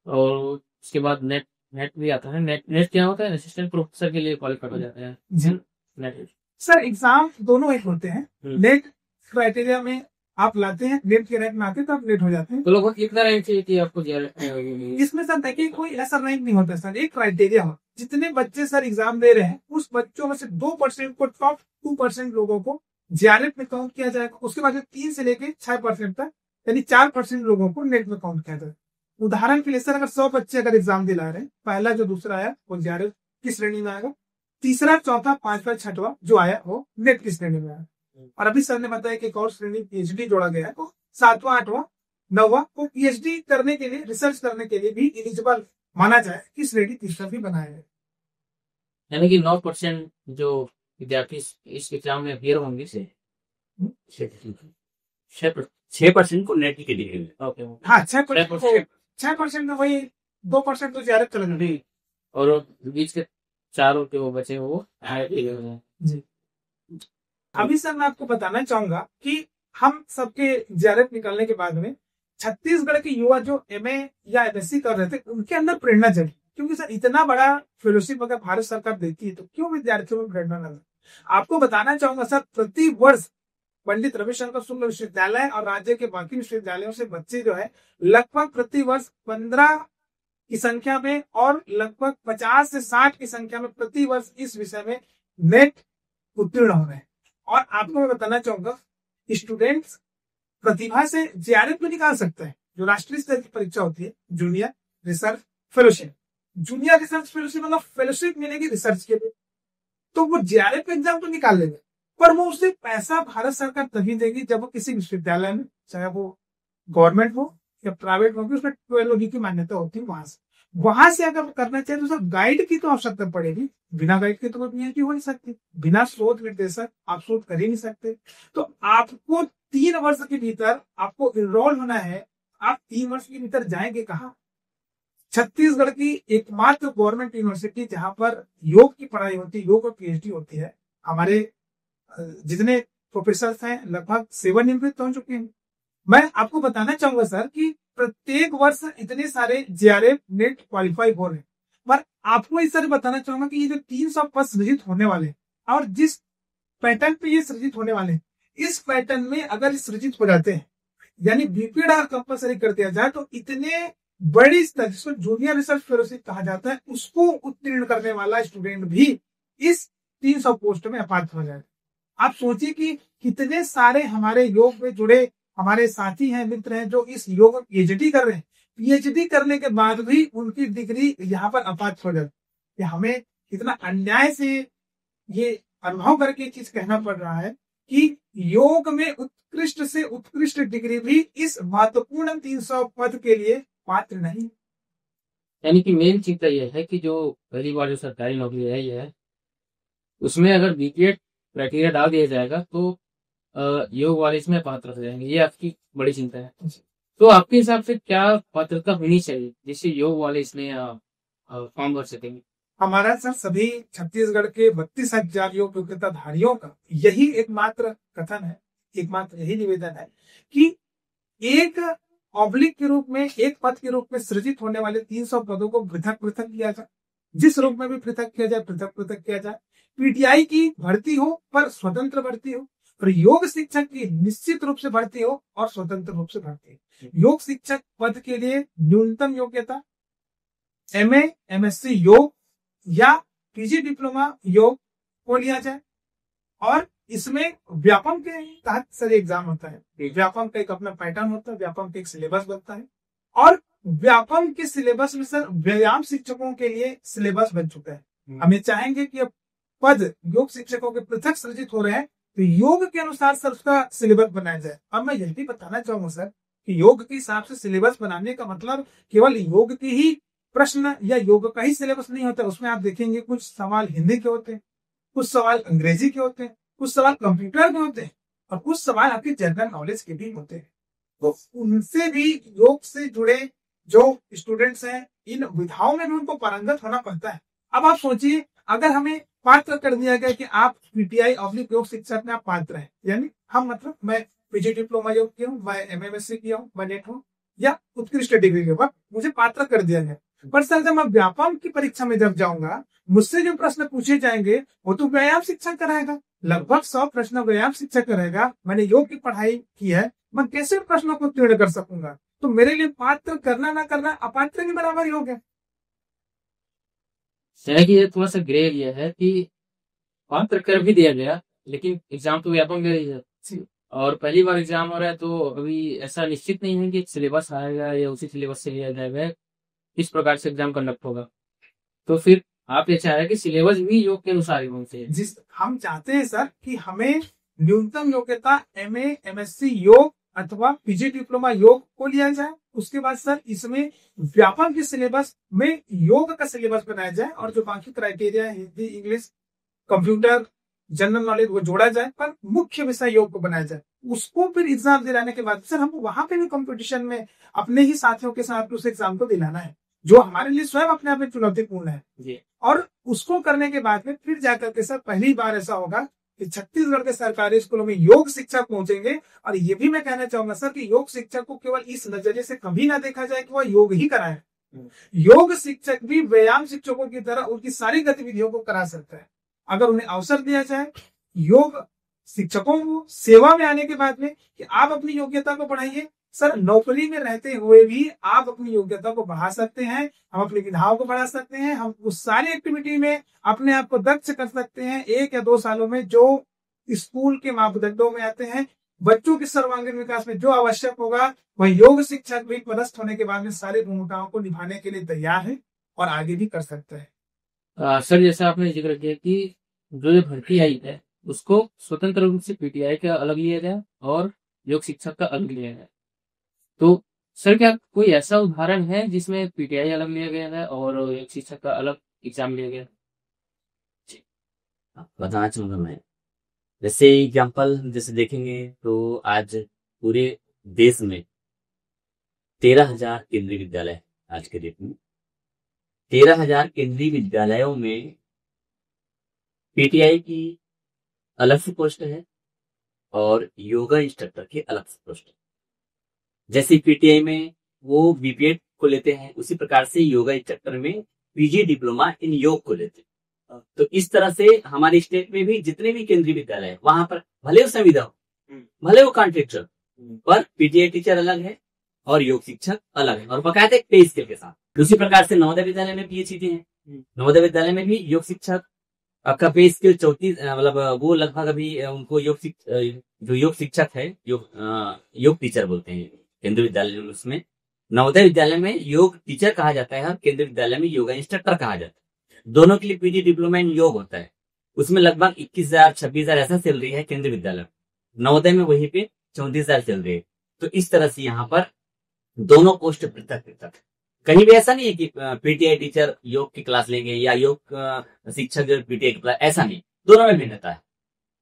और उसके बाद नेट भी आता है। नेट क्या होता है? असिस्टेंट प्रोफेसर के लिए क्वालिफाइड हो जाता है जी नेट। सर एग्जाम दोनों एक होते हैं, नेट क्राइटेरिया में आप लाते हैं, नेट के रैंक में आते हैं तो आप नेट हो जाते हैं। तो लगभग कितना रैंक चाहिए कि आपको इसमें सर देखिए कोई ऐसा रैंक नहीं होता सर, एक क्राइटेरिया हो, जितने बच्चे सर एग्जाम दे रहे हैं उस बच्चों में से 2% को, टॉप 2% लोगों को जेआरएफ में काउंट किया जाएगा। उसके बाद 3 से लेके 6% तक, यानी 4% लोगों को नेट में काउंट किया जाएगा। उदाहरण के लिए सर अगर 100 बच्चे अगर एग्जाम दिला रहे हैं, पहला जो दूसरा आया वो जेआरएफ की श्रेणी में आएगा, तीसरा चौथा पांचवा छठवा जो आया वो नेट की श्रेणी में आया। और अभी सर ने बताया कि एक और श्रेणी पीएचडी जोड़ा गया है, तो 7वां 8वां 9वां को पीएचडी करने के लिए, रिसर्च करने के लिए भी एलिजिबल माना जाए कि श्रेणी तीसरा भी बनाया है। यानी कि 9% जो विद्यार्थी इस एग्जाम में अपियर होंगे से 6% को नेट की डिग्री में। ओके हाँ 6% में वही 2% तो जेआरएफ चला जाए, और बीच के 4 के वो बचे वो जी। अभी सर मैं आपको बताना चाहूंगा कि हम सबके जेआरएफ निकालने के बाद में छत्तीसगढ़ के युवा जो एमए या एमएससी कर रहे थे उनके अंदर प्रेरणा जगी, क्योंकि सर इतना बड़ा फेलोशिप अगर भारत सरकार देती है तो क्यों विद्यार्थियों में प्रेरणा न। आपको बताना चाहूंगा सर, प्रति वर्ष पंडित रविशंकर शुक्ल विश्वविद्यालय और राज्य के बाकी विश्वविद्यालयों से बच्चे जो है लगभग प्रति वर्ष 15 की संख्या में और लगभग 50 से 60 की संख्या में प्रति वर्ष इस विषय में नेट उत्तीर्ण हो रहे हैं। और आपको मैं बताना चाहूंगा, स्टूडेंट्स प्रतिभा से जेआरएफ में निकाल सकते हैं, जो राष्ट्रीय स्तर की परीक्षा होती है, junior research fellowship. Junior research fellowship मतलब फेलोशिप मिलेगी रिसर्च के लिए, तो वो जेआरएफ एग्जाम तो निकाल लेंगे, पर वो उसे पैसा भारत सरकार तभी देगी जब वो किसी विश्वविद्यालय में, चाहे वो गवर्नमेंट हो या प्राइवेट हो, उसमें 12 की मान्यता होती है, वहां से अगर करना चाहिए तो सर गाइड की तो आवश्यकता पड़ेगी। बिना गाइड के तो कोई पीएचडी हो नहीं सकती, बिना शोध निर्देशक आप शोध कर ही नहीं सकते। तो आपको 3 वर्ष के भीतर आपको एनरोल होना है। आप 3 वर्ष के भीतर जाएंगे कहाँ? छत्तीसगढ़ की एकमात्र गवर्नमेंट यूनिवर्सिटी जहां पर योग की पढ़ाई होती है, योग और पीएचडी होती है। हमारे जितने प्रोफेसर हैं लगभग 7 निवृत्त हो चुके हैं। मैं आपको बताना चाहूंगा सर कि प्रत्येक वर्ष इतने सारे जेआरएफ नेट क्वालिफाई हो रहे हैं, पर आपको इस तरह बताना चाहूंगा कि ये जो 300 पद सृजित होने वाले और जिस पैटर्न पे ये सृजित होने वाले, इस पैटर्न में अगर सृजित हो जाते हैं, यानी बीपीएड अगर कंपलसरी कर दिया जाए तो इतने बड़ी स्तर, जिसको जूनियर रिसर्च फेलोशिप कहा जाता है, उसको उत्तीर्ण करने वाला स्टूडेंट भी इस 300 पोस्ट में अपात्र हो जाए। आप सोचिए कि कितने सारे हमारे योग में जुड़े हमारे साथी हैं, मित्र हैं, जो इस योग में पीएचडी कर रहे हैं, पीएचडी करने के बाद भी उनकी डिग्री यहाँ पर अपात्र हो जाती है। हमें कितना अन्याय से ये अनुभव करके चीज कहना पड़ रहा है कि योग में उत्कृष्ट से उत्कृष्ट डिग्री भी इस महत्वपूर्ण 300 पद के लिए पात्र नहीं। यानी कि मेन चीज तो यह है कि जो पहली बार जो सरकारी नौकरी है, ये है उसमें अगर बीपीएड क्राइटेरिया डाल दिया जाएगा तो योग वाले इसमें पात्र हो जाएंगे, ये आपकी बड़ी चिंता है। तो आपके हिसाब से क्या पात्रता होनी चाहिए जिससे योग वाले इसमें फॉर्म भर सकेंगे? हमारा सर सभी छत्तीसगढ़ के 32,000 योग योग्यताधारियों का यही एकमात्र कथन है, एकमात्र यही निवेदन है कि एक ऑब्लिक के रूप में, एक पद के रूप में सृजित होने वाले 300 पदों को पृथक पृथक किया जाए, जिस रूप में भी पृथक किया जाए पृथक पृथक किया जाए। पीटीआई की भर्ती हो पर स्वतंत्र भर्ती हो, और योग शिक्षक की निश्चित रूप से भर्ती हो और स्वतंत्र रूप से भर्ती हो। योग शिक्षक पद के लिए न्यूनतम योग्यता एमए एमएससी योग या पीजी डिप्लोमा योग को लिया जाए, और इसमें व्यापम के तहत सर एग्जाम होता है। व्यापम का एक अपना पैटर्न होता है, व्यापम का एक सिलेबस बनता है, और व्यापम के सिलेबस में सर व्यायाम शिक्षकों के लिए सिलेबस बन चुका है। हम ये चाहेंगे कि अब पद योग शिक्षकों के पृथक सृजित हो रहे हैं तो योग के अनुसार सर उसका सिलेबस बनाया जाए। अब मैं यह भी बताना चाहूंगा सर कि योग के हिसाब से सिलेबस बनाने का मतलब केवल योग के ही प्रश्न या योग का ही सिलेबस नहीं होता। उसमें आप देखेंगे कुछ सवाल हिंदी के होते हैं, कुछ सवाल अंग्रेजी के होते हैं, कुछ सवाल कंप्यूटर के होते हैं, और कुछ सवाल आपके जनरल नॉलेज के भी होते हैं। तो उनसे भी योग से जुड़े जो स्टूडेंट्स हैं, इन विधाओं में भी उनको पारंगत होना पड़ता है। अब आप सोचिए, अगर हमें पात्र कर दिया गया कि आप पीटीआई ऑब्लिक योग शिक्षक में आप पात्र हैं, यानी हम मतलब मैं पीजी डिप्लोमा योग किया हूँ, मैं एमएमएससी किया हूँ, मैं नेट हूँ या उत्कृष्ट डिग्री के बाद मुझे पात्र कर दिया गया। पर सर जब मैं व्यापम की परीक्षा में जब जाऊंगा, मुझसे जो प्रश्न पूछे जाएंगे वो तो व्यायाम शिक्षक कराएगा, लगभग 100 प्रश्न व्यायाम शिक्षक करेगा। मैंने योग की पढ़ाई की है, मैं कैसे प्रश्नों को उत्तीर्ण कर सकूंगा? तो मेरे लिए पात्र करना ना करना अपात्र के बराबर ही हो गया। ये थोड़ा सा ग्रे एरिया है कि पात्र कर भी दिया गया लेकिन एग्जाम तो व्यापम में ही है, और पहली बार एग्जाम हो रहा है तो अभी ऐसा निश्चित नहीं है कि सिलेबस आएगा या उसी सिलेबस से लिया जाएगा, किस प्रकार से एग्जाम कंडक्ट होगा। तो फिर आप ये चाह रहे हैं कि सिलेबस भी योग के अनुसार ही होना चाहिए? जिस हम चाहते हैं सर कि हमें न्यूनतम योग्यता एमए एमएससी योग अथवा पीजी डिप्लोमा योग को लिया जाए। उसके बाद सर इसमें व्यापम के सिलेबस में योग का सिलेबस बनाया जाए, और जो बाकी criteria Hindi English computer general knowledge वो जोड़ा जाए, पर मुख्य विषय योग को बनाया जाए। उसको फिर एग्जाम दिलाने के बाद सर हमको वहां पे भी कंपटीशन में अपने ही साथियों के साथ उस एग्जाम को दिलाना है, जो हमारे लिए स्वयं अपने आप में चुनौतीपूर्ण है जी। और उसको करने के बाद में फिर जाकर के सर पहली बार ऐसा होगा कि छत्तीसगढ़ के सरकारी स्कूलों में योग शिक्षक पहुंचेंगे। और ये भी मैं कहना चाहूंगा सर कि योग शिक्षक को केवल इस नजरिए से कभी ना देखा जाए कि वह योग ही कराए। योग शिक्षक भी व्यायाम शिक्षकों की तरह उनकी सारी गतिविधियों को करा सकता है, अगर उन्हें अवसर दिया जाए। योग शिक्षकों को सेवा में आने के बाद में कि आप अपनी योग्यता को बढ़ाइए। सर नौकरी में रहते हुए भी आप अपनी योग्यता को बढ़ा सकते हैं, हम अपनी विधाओं को बढ़ा सकते हैं, हम उस सारी एक्टिविटी में अपने आप को दक्ष कर सकते हैं। 1 या 2 सालों में जो स्कूल के मापदंडों में आते हैं, बच्चों के सर्वांगीण विकास में जो आवश्यक होगा, वह योग शिक्षक भी पदस्थ होने के बाद में सारी भूमिकाओं को निभाने के लिए तैयार है और आगे भी कर सकते हैं। सर जैसा आपने जिक्र किया कि जो ये भर्ती आई है उसको स्वतंत्र रूप से पीटीआई का अलग लिया गया और योग शिक्षक का अलग लिया गया, तो सर क्या कोई ऐसा उदाहरण है जिसमें पीटीआई अलग लिया गया है और योग शिक्षक का अलग एग्जाम लिया गया? बताना चाहूंगा मैं, जैसे एग्जाम्पल जैसे देखेंगे तो आज पूरे देश में 13,000 केंद्रीय विद्यालय आज के डेट में 13,000 केंद्रीय विद्यालयों में पीटीआई की अलग से पोस्ट है और योगा इंस्ट्रक्टर की अलग से पोस्ट है। जैसे पीटीआई में वो बीपीएड को लेते हैं, उसी प्रकार से योगा इंस्ट्रक्टर में पीजी डिप्लोमा इन योग को लेते हैं। तो इस तरह से हमारे स्टेट में भी जितने भी केंद्रीय विद्यालय है वहां पर भले वो संविदा हो, भले वो कॉन्ट्रेक्चर, पर पीटीआई टीचर अलग है और योग शिक्षक अलग है और बकायदा एक पे स्केल के साथ। उसी प्रकार से नवोदय विद्यालय में भी ये चीजें हैं। नवोदय विद्यालय में भी योग शिक्षक का पे स्केल 34, मतलब वो लगभग अभी उनको जो योग शिक्षक है, योग टीचर बोलते हैं केंद्रीय विद्यालय में। उसमें नवोदय विद्यालय में योग टीचर कहा जाता है और केंद्रीय विद्यालय में योगा इंस्ट्रक्टर कहा जाता है। दोनों के लिए पीजी डिप्लोमा इन योग होता है। उसमें लगभग 21,000 26,000 ऐसा चल रही है केंद्रीय विद्यालय, नवोदय में वहीं पे 34,000 चल रही है। तो इस तरह से यहाँ पर दोनों पोस्ट पृथक पृथक। कहीं भी ऐसा नहीं है कि पीटीआई टीचर योग की क्लास लेंगे या योग शिक्षक जो पीटीआई की क्लास, ऐसा नहीं। दोनों में भिन्नता है।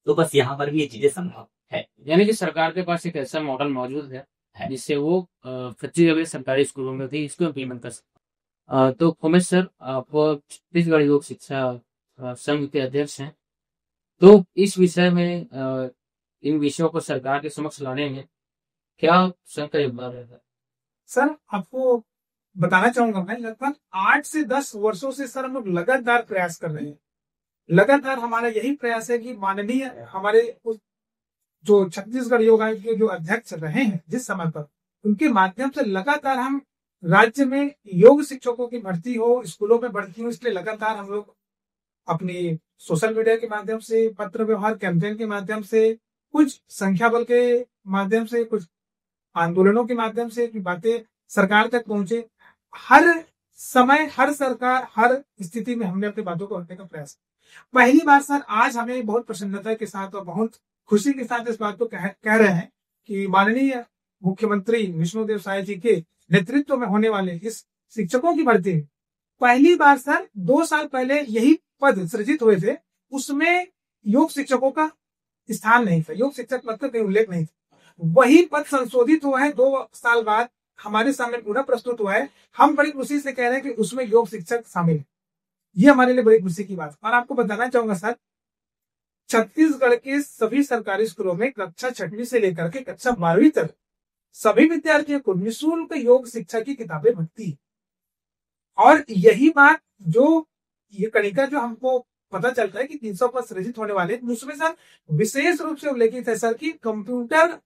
तो बस यहाँ पर भी ये चीजें संभव है। यानी कि सरकार के पास एक ऐसा मॉडल मौजूद है जिससे वो प्रति सरकारी स्कूलों में भी इसको इम्प्लीमेंट कर सकते। तो उमेश सर, आप छत्तीसगढ़ योग शिक्षा संघ के अध्यक्ष हैं, तो इस विषय में इन विषयों को सरकार के समक्ष लाने में क्या संघ का योगदान रहता है? सर, आपको बताना चाहूंगा मैं, लगभग 8 से 10 वर्षों से सर हम लोग लगातार प्रयास कर रहे हैं। लगातार हमारा यही प्रयास है कि माननीय हमारे जो छत्तीसगढ़ योग आयोग के जो अध्यक्ष रहे हैं जिस समय पर, उनके माध्यम से लगातार हम राज्य में योग शिक्षकों की भर्ती हो, स्कूलों में भर्ती हो, इसलिए लगातार हम लोग अपनी सोशल मीडिया के माध्यम से, पत्र व्यवहार कैंपेन के माध्यम से, कुछ संख्या बल के माध्यम से, कुछ आंदोलनों के माध्यम से की बातें सरकार तक पहुंचे। हर समय, हर सरकार, हर स्थिति में हमने अपनी बातों को रखने का प्रयास। पहली बार सर आज हमें बहुत प्रसन्नता के साथ और बहुत खुशी के साथ इस बात को कह रहे हैं कि माननीय मुख्यमंत्री विष्णुदेव साय जी के नेतृत्व में होने वाले इस शिक्षकों की भर्ती में पहली बार सर 2 साल पहले यही पद सृजित हुए थे, उसमें योग शिक्षकों का स्थान नहीं था, योग शिक्षक पद का कोई उल्लेख नहीं था। वही पद संशोधित हुआ है 2 साल बाद, हमारे सामने पूरा प्रस्तुत हुआ है। हम बड़ी खुशी से कह रहे हैं कि उसमें योग शिक्षक शामिल है। ये हमारे लिए बड़ी खुशी की बात। और आपको बताना चाहूंगा सर, छत्तीसगढ़ के सभी सरकारी स्कूलों में कक्षा 6वीं से लेकर के कक्षा 12वीं तक सभी विद्यार्थियों को निःशुल्क योग शिक्षा की किताबें बनती है। और यही बात जो ये कणिका जो हमको पता चलता है कि 300 पद सृजित होने वाले, उसमें सर विशेष रूप से उल्लेखित है सर कि कंप्यूटर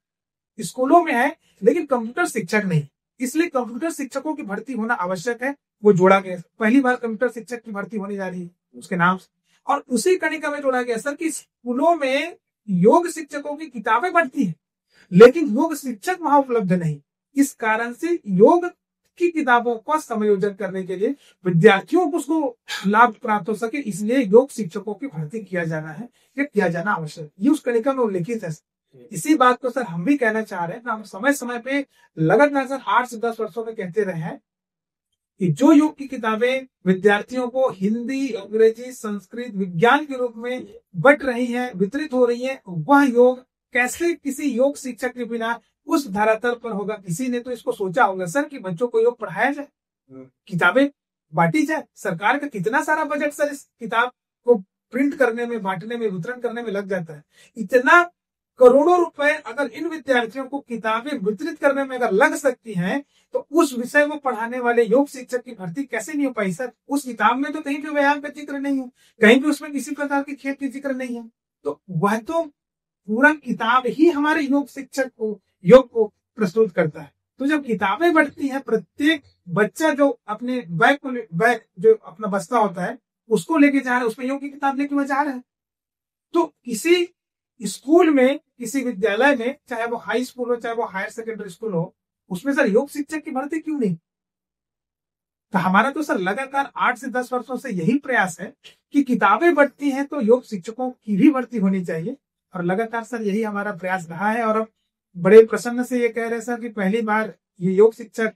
स्कूलों में है लेकिन कंप्यूटर शिक्षक नहीं, इसलिए कंप्यूटर शिक्षकों की भर्ती होना आवश्यक है। वो जोड़ा गया, पहली बार कंप्यूटर शिक्षक की भर्ती होने जा रही है उसके नाम से। और उसी कणिका में जोड़ा गया सर कि स्कूलों में योग शिक्षकों की किताबें बनती है लेकिन योग शिक्षक वहां उपलब्ध नहीं। इस कारण से योग की किताबों का समायोजन करने के लिए विद्यार्थियों को उसको लाभ प्राप्त हो सके, इसलिए योग शिक्षकों की भर्ती किया जाना है, ये किया जाना आवश्यक। ये उस कणिका में उल्लेखित है। इसी बात को सर हम भी कहना चाह रहे हैं, हम समय समय पे लगातार सर 8 से 10 वर्षों में कहते रहे हैं कि जो योग की किताबें विद्यार्थियों को हिंदी, अंग्रेजी, संस्कृत, विज्ञान के रूप में बट रही है, वितरित हो रही है, वह योग कैसे किसी योग शिक्षक के बिना उस धरातल पर होगा। किसी ने तो इसको सोचा होगा सर कि बच्चों को योग पढ़ाया जाए, किताबें बांटी जाए। सरकार का कितना सारा बजट सर इस किताब को प्रिंट करने में, बांटने में, वितरण करने में लग जाता है। इतना करोड़ों रुपए अगर इन विद्यार्थियों को किताबें वितरित करने में अगर लग सकती हैं, तो उस विषय को पढ़ाने वाले योग शिक्षक की भर्ती कैसे नहीं हो पाई सर? उस किताब में तो कहीं भी व्यायाम का जिक्र नहीं है, कहीं भी उसमें किसी प्रकार के खेल की जिक्र नहीं है। तो वह तो पूरा किताब ही हमारे योग शिक्षक को, योग को प्रस्तुत करता है। तो जब किताबें बढ़ती हैं, प्रत्येक बच्चा जो अपने बैग जो अपना बस्ता होता है उसको लेके जा रहा है, उसमें योग की किताब लेके वह जा रहा है। तो किसी स्कूल में, किसी विद्यालय में, चाहे वो हाई स्कूल हो, चाहे वो हायर सेकेंडरी स्कूल हो, उसमें सर योग शिक्षक की भर्ती क्यों नहीं? तो हमारा तो सर लगातार 8 से 10 वर्षों से यही प्रयास है कि किताबें बढ़ती हैं तो योग शिक्षकों की भी भर्ती होनी चाहिए। और लगातार सर यही हमारा प्रयास रहा है। और अब बड़े प्रसन्न से ये कह रहे हैं सर कि पहली बार ये योग शिक्षक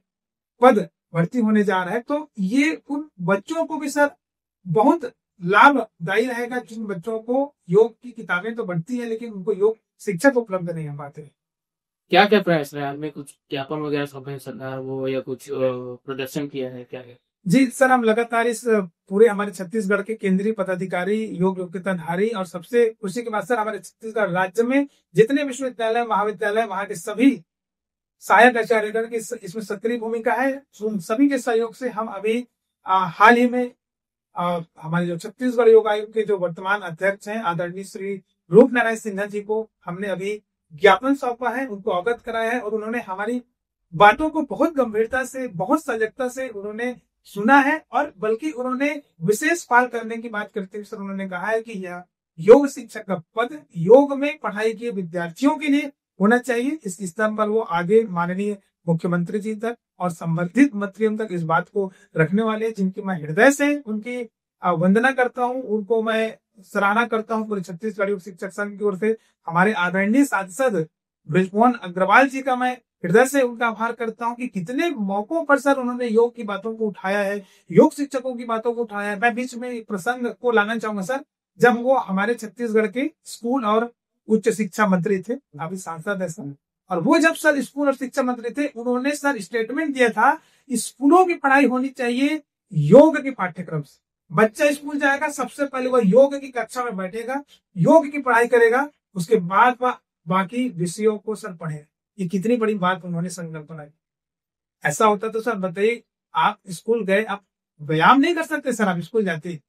पद भर्ती होने जा रहा है, तो ये उन बच्चों को भी सर बहुत लाभदायी रहेगा जिन बच्चों को योग की किताबें तो बढ़ती है लेकिन उनको योग शिक्षक उपलब्ध नहीं हो पाते। क्या क्या प्रयास रहे में? कुछ ज्ञापन वगैरह सौंपे सरकार वो, या कुछ प्रदर्शन किया है क्या है? जी सर, हम लगातार इस पूरे हमारे छत्तीसगढ़ के केंद्रीय पदाधिकारी, योग योग्यताधारी, और सबसे खुशी की बात सर हमारे छत्तीसगढ़ राज्य में जितने विश्वविद्यालय, महाविद्यालय, वहां के सभी सहायक आचार्यगण की इसमें सक्रिय भूमिका है। उन सभी के सहयोग से हम अभी हाल ही में हमारे जो छत्तीसगढ़ योग आयोग के जो वर्तमान अध्यक्ष हैं आदरणीय श्री रूप नारायण सिन्हा जी को हमने अभी ज्ञापन सौंपा है, उनको अवगत कराया है। और उन्होंने हमारी बातों को बहुत गंभीरता से, बहुत सजगता से उन्होंने सुना है। और बल्कि उन्होंने विशेष पहल करने की बात करते हुए सर उन्होंने कहा है कि यह योग शिक्षक का पद योग में पढ़ाई किए विद्यार्थियों के लिए होना चाहिए। इस स्तर पर वो आगे माननीय मुख्यमंत्री जी तक और संबंधित मंत्रियों तक इस बात को रखने वाले, जिनकी मैं हृदय से उनकी वंदना करता हूँ, उनको मैं सराहना करता हूँ। पूरे छत्तीसगढ़ योग शिक्षक संघ की ओर से हमारे आदरणीय सांसद ब्रिजमोहन अग्रवाल जी का मैं हृदय से उनका आभार करता हूँ कि कितने मौकों पर सर उन्होंने योग की बातों को उठाया है, योग शिक्षकों की बातों को उठाया है। मैं बीच में एक प्रसंग को लाना चाहूंगा सर। जब वो हमारे छत्तीसगढ़ के स्कूल और उच्च शिक्षा मंत्री थे, अभी सांसद है सर। और वो जब सर स्कूल और शिक्षा मंत्री थे, उन्होंने सर स्टेटमेंट दिया था, स्कूलों की पढ़ाई होनी चाहिए योग के पाठ्यक्रम से। बच्चा स्कूल जाएगा, सबसे पहले वह योग की कक्षा में बैठेगा, योग की पढ़ाई करेगा, उसके बाद वह बाकी विषयों को सर पढ़ेगा। ये कितनी बड़ी बात उन्होंने संकल्पना की। ऐसा होता तो सर बताइए, आप स्कूल गए, आप व्यायाम नहीं कर सकते सर, आप स्कूल जाते,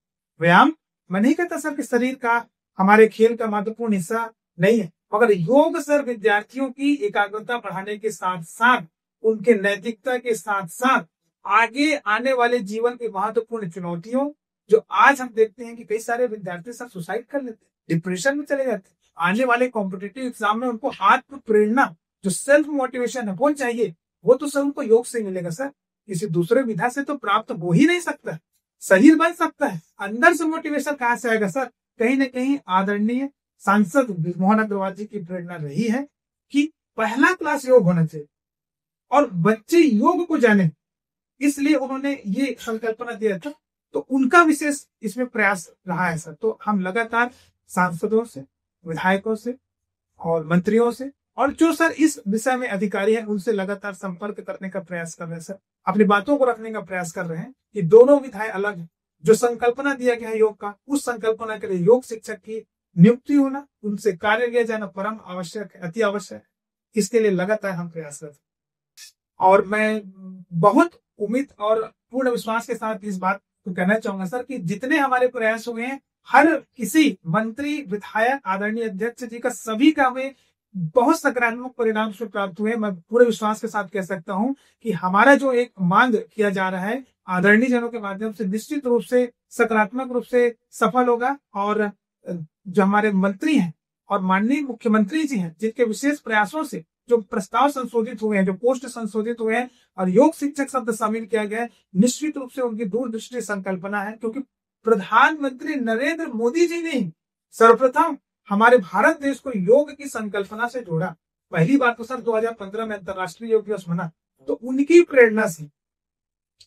व्यायाम मैं नहीं कहता सर कि शरीर का, हमारे खेल का महत्वपूर्ण हिस्सा नहीं है, मगर योग सर विद्यार्थियों की एकाग्रता बढ़ाने के साथ साथ, उनके नैतिकता के साथ साथ, आगे आने वाले जीवन की महत्वपूर्ण चुनौतियों, जो आज हम देखते हैं कि कई सारे विद्यार्थी सर सुसाइड कर लेते, डिप्रेशन में चले जाते, आने वाले कॉम्पिटिटिव एग्जाम में उनको आत्म प्रेरणा, जो सेल्फ मोटिवेशन है वो चाहिए, वो तो सर उनको योग से मिलेगा सर, किसी दूसरे विधा से तो प्राप्त हो ही नहीं सकता। शरीर बन सकता है, अंदर से मोटिवेशन कहाँ से आएगा सर? कहीं ना कहीं आदरणीय सांसद मोहन अग्रवाल जी की प्रेरणा रही है कि पहला क्लास योग होना चाहिए और बच्चे योग को जाने, इसलिए उन्होंने ये संकल्पना दिया था। तो उनका विशेष इसमें प्रयास रहा है सर। तो हम लगातार सांसदों से, विधायकों से और मंत्रियों से, और जो सर इस विषय में अधिकारी हैं, उनसे लगातार संपर्क करने का प्रयास कर रहे हैं सर, अपनी बातों को रखने का प्रयास कर रहे हैं कि दोनों विधायक अलग हैं। जो संकल्पना दिया गया है योग का, उस संकल्पना के लिए योग शिक्षक की नियुक्ति होना, उनसे कार्य किया जाना परम आवश्यक है, अति आवश्यक है। इसके लिए लगातार हम प्रयासरत हैं। और मैं बहुत उम्मीद और पूर्ण विश्वास के साथ इस बात को कहना चाहूंगा सर कि जितने हमारे प्रयास हुए हैं, हर किसी मंत्री, विधायक, आदरणीय अध्यक्ष जी का, सभी का हमें बहुत सकारात्मक परिणाम से प्राप्त हुए। मैं पूरे विश्वास के साथ कह सकता हूं कि हमारा जो एक मांग किया जा रहा है आदरणीय जनों के माध्यम से, निश्चित रूप से सकारात्मक रूप से सफल होगा। और जो हमारे मंत्री हैं और माननीय मुख्यमंत्री जी हैं, जिनके विशेष प्रयासों से जो प्रस्ताव संशोधित हुए हैं, जो पोस्ट संशोधित हुए हैं और योग शिक्षक शब्द शामिल किया गया है, निश्चित रूप से उनकी दूरदृष्टि संकल्पना है। क्योंकि प्रधानमंत्री नरेंद्र मोदी जी ने सर्वप्रथम हमारे भारत देश को योग की संकल्पना से जोड़ा। पहली बार तो सर 2015 में अंतर्राष्ट्रीय योग दिवस मना, तो उनकी प्रेरणा से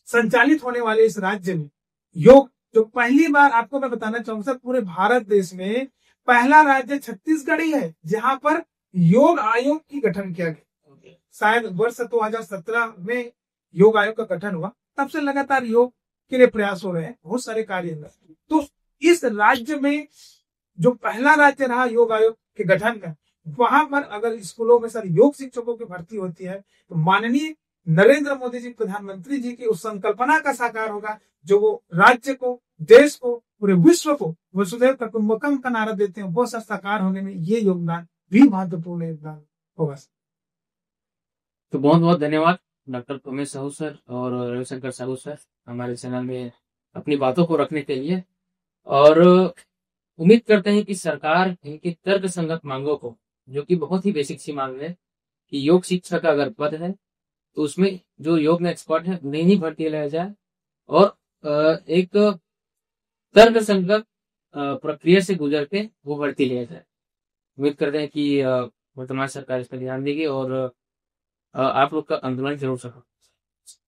संचालित होने वाले इस राज्य में योग, जो पहली बार, आपको मैं बताना चाहूंगा सर, पूरे भारत देश में पहला राज्य छत्तीसगढ़ ही है जहां पर योग आयोग की गठन किया गया। शायद वर्ष 2017 में योग आयोग का गठन हुआ, तब से लगातार योग के लिए प्रयास हो रहे हैं, बहुत सारे कार्य। तो इस राज्य में जो पहला राज्य रहा योग आयोग के गठन का, वहां पर अगर स्कूलों में सर योग शिक्षकों की भर्ती होती है, तो माननीय नरेंद्र मोदी जी प्रधानमंत्री जी की उस संकल्पना का साकार होगा, जो वो राज्य को, देश को, पूरे विश्व को वसुधैव कुटुंबकम का नारा देते हैं, वो सर साकार होने में ये योगदान भी महत्वपूर्ण योगदान होगा। तो बहुत बहुत धन्यवाद डॉक्टर उमेश साहू सर और रविशंकर साहू सर, हमारे चैनल में अपनी बातों को रखने के लिए। और उम्मीद करते हैं कि सरकार इनकी तर्क संगत मांगों को, जो कि बहुत ही बेसिक सी मांग है कि योग शिक्षक का अगर पद है तो उसमें जो योग में एक्सपर्ट है उन्हें ही भर्ती लिया जाए और एक तर्क संगत प्रक्रिया से गुजर के वो भर्ती लिया जाए। उम्मीद करते हैं कि वर्तमान सरकार इस पर ध्यान देगी और आप लोग का आंदोलन जरूर सफल।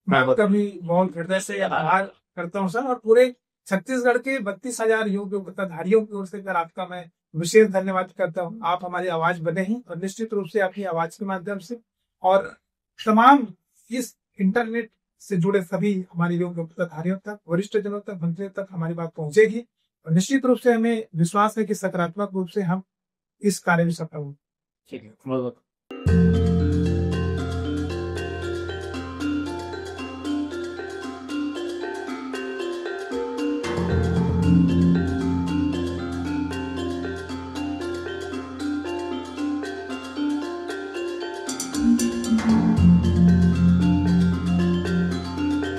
मैं आपका भी बहुत हृदय से आभार करता हूँ सर, और पूरे छत्तीसगढ़ के 32,000 योग योग्यताधारियों की ओर से सर आपका मैं विशेष धन्यवाद करता हूँ। आप हमारी आवाज बने हैं और निश्चित रूप से आपकी आवाज के माध्यम से और तमाम इस इंटरनेट से जुड़े सभी हमारे योग योग्यताधारियों तक, वरिष्ठ जनों तक, मंत्रियों तक हमारी बात पहुंचेगी और निश्चित रूप से हमें विश्वास है कि सकारात्मक रूप से हम इस कार्य में सफल होंगे। ठीक है, बहुत बहुत